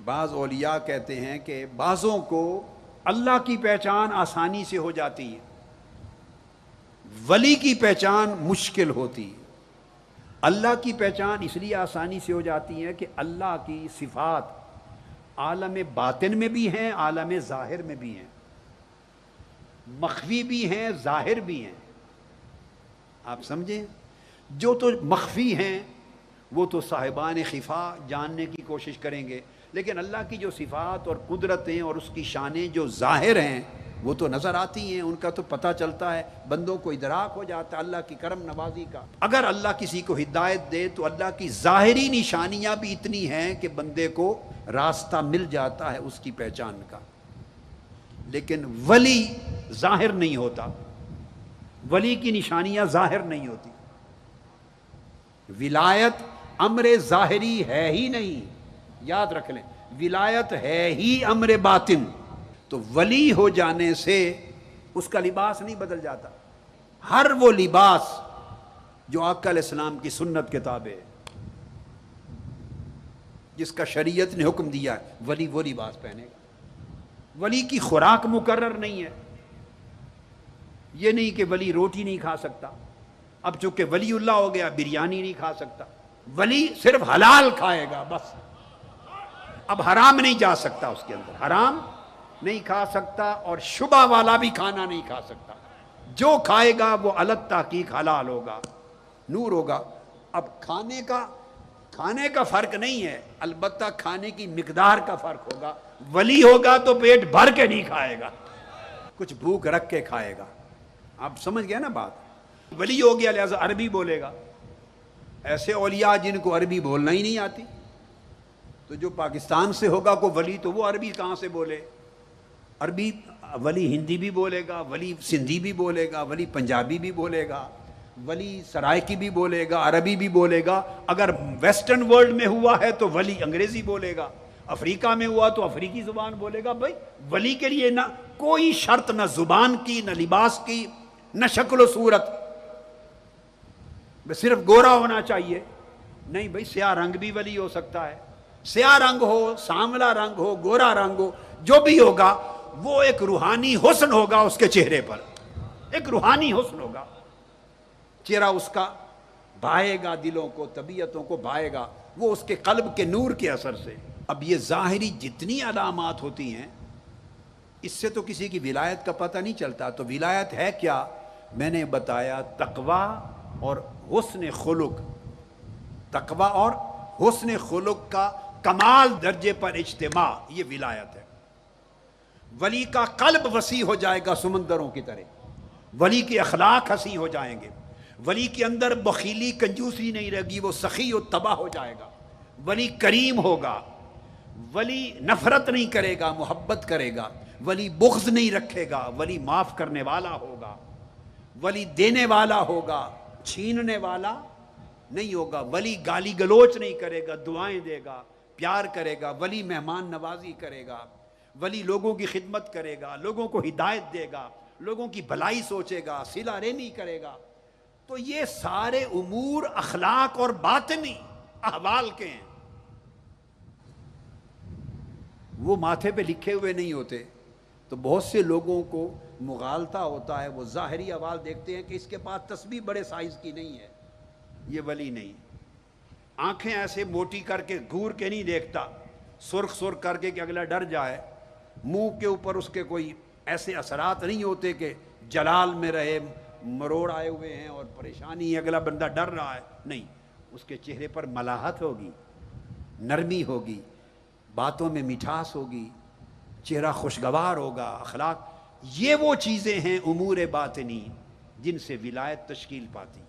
بعض اولیاء کہتے ہیں کہ بعضوں کو اللہ کی پہچان آسانی سے ہو جاتی ہے، ولی کی پہچان مشکل ہوتی ہے۔ اللہ کی پہچان اس لیے آسانی سے ہو جاتی ہے کہ اللہ کی صفات عالم باطن میں بھی ہیں، عالم ظاہر میں بھی ہیں، مخفی بھی ہیں، ظاہر بھی ہیں۔ آپ سمجھیں، جو تو مخفی ہیں وہ تو صاحبان خفا جاننے کی کوشش کریں گے، لیکن اللہ کی جو صفات اور قدرتیں اور اس کی شانیں جو ظاہر ہیں وہ تو نظر آتی ہیں، ان کا تو پتہ چلتا ہے، بندوں کو ادراک ہو جاتا ہے اللہ کی کرم نوازی کا۔ اگر اللہ کسی کو ہدایت دے تو اللہ کی ظاہری نشانیاں بھی اتنی ہیں کہ بندے کو راستہ مل جاتا ہے اس کی پہچان کا، لیکن ولی ظاہر نہیں ہوتا، ولی کی نشانیاں ظاہر نہیں ہوتی۔ ولایت امر ظاہری ہے ہی نہیں، یاد رکھ لیں، ولایت ہے ہی امر باطن۔ تو ولی ہو جانے سے اس کا لباس نہیں بدل جاتا، ہر وہ لباس جو آقا علیہ السلام کی سنت کے تابع ہے، جس کا شریعت نے حکم دیا ہے، ولی وہ لباس پہنے گا۔ ولی کی خوراک مقرر نہیں ہے، یہ نہیں کہ ولی روٹی نہیں کھا سکتا، اب چونکہ ولی اللہ ہو گیا بریانی نہیں کھا سکتا، ولی صرف حلال کھائے گا بس، اب حرام نہیں جا سکتا، اس کے اندر حرام نہیں کھا سکتا، اور شبہ والا بھی کھانا نہیں کھا سکتا، جو کھائے گا وہ الگ تحقیق حلال ہوگا، نور ہوگا۔ اب کھانے کا فرق نہیں ہے، البتہ کھانے کی مقدار کا فرق ہوگا۔ ولی ہوگا تو پیٹ بھر کے نہیں کھائے گا، کچھ بھوک رکھ کے کھائے گا۔ آپ سمجھ گئے نا بات؟ ولی ہو گیا لہذا عربی بولے گا۔ ایسے اولیاء جن کو عربی بولنا ہی نہیں آتی، تو جو پاکستان سے ہوگا کوئی ولی تو وہ عربی کہاں سے بولے؟ عربی ولی ہندی بھی بولے گا، ولی سندھی بھی بولے گا، ولی پنجابی بھی بولے گا، ولی سرائکی بھی بولے گا، عربی بھی بولے گا۔ اگر ویسٹرن ورلڈ میں ہوا ہے تو ولی انگریزی بولے گا، افریقہ میں ہوا تو افریقی زبان بولے گا۔ بھائی ولی کے لیے نہ کوئی شرط، نہ زبان کی، نہ لباس کی، نہ شکل و صورت، صرف گورا ہونا چاہیے نہیں بھائی، سیاہ رنگ بھی ولی ہو سکتا ہے، سیاہ رنگ ہو، سانولا رنگ ہو، گورا رنگ ہو، جو بھی ہوگا وہ ایک روحانی حسن ہوگا اس کے چہرے پر، ایک روحانی حسن ہوگا، چہرہ اس کا بھائے گا، دلوں کو، طبیعتوں کو بھائے گا، وہ اس کے قلب کے نور کے اثر سے۔ اب یہ ظاہری جتنی علامات ہوتی ہیں اس سے تو کسی کی ولایت کا پتہ نہیں چلتا۔ تو ولایت ہے کیا؟ میں نے بتایا، تقوی اور حسن خلق، تقوی اور حسن خلق کا کمال درجے پر اجتماع، یہ ولایت ہے۔ ولی کا قلب وسیع ہو جائے گا سمندروں کی طرح، ولی کے اخلاق حسین ہو جائیں گے، ولی کے اندر بخیلی کنجوسی نہیں رہے گی، وہ سخی و تباہ ہو جائے گا، ولی کریم ہوگا، ولی نفرت نہیں کرے گا، محبت کرے گا، ولی بغض نہیں رکھے گا، ولی معاف کرنے والا ہوگا، ولی دینے والا ہوگا، چھیننے والا نہیں ہوگا، ولی گالی گلوچ نہیں کرے گا، دعائیں دے گا، پیار کرے گا، ولی مہمان نوازی کرے گا، ولی لوگوں کی خدمت کرے گا، لوگوں کو ہدایت دے گا، لوگوں کی بھلائی سوچے گا، صلہ رحمی کرے گا۔ تو یہ سارے امور اخلاق اور باطنی احوال کے ہیں، وہ ماتھے پہ لکھے ہوئے نہیں ہوتے۔ تو بہت سے لوگوں کو مغالطہ ہوتا ہے، وہ ظاہری احوال دیکھتے ہیں کہ اس کے پاس تسبیح بڑے سائز کی نہیں ہے، یہ ولی نہیں۔ آنکھیں ایسے موٹی کر کے گور کے نہیں دیکھتا، سرخ سرخ کر کے کہ اگلا ڈر جائے، منہ کے اوپر اس کے کوئی ایسے اثرات نہیں ہوتے کہ جلال میں رہے، مروڑ آئے ہوئے ہیں اور پریشانی ہے، اگلا بندہ ڈر رہا ہے، نہیں، اس کے چہرے پر ملاحت ہوگی، نرمی ہوگی، باتوں میں مٹھاس ہوگی، چہرہ خوشگوار ہوگا، اخلاق۔ یہ وہ چیزیں ہیں امور باطنی جن سے ولایت تشکیل پاتی۔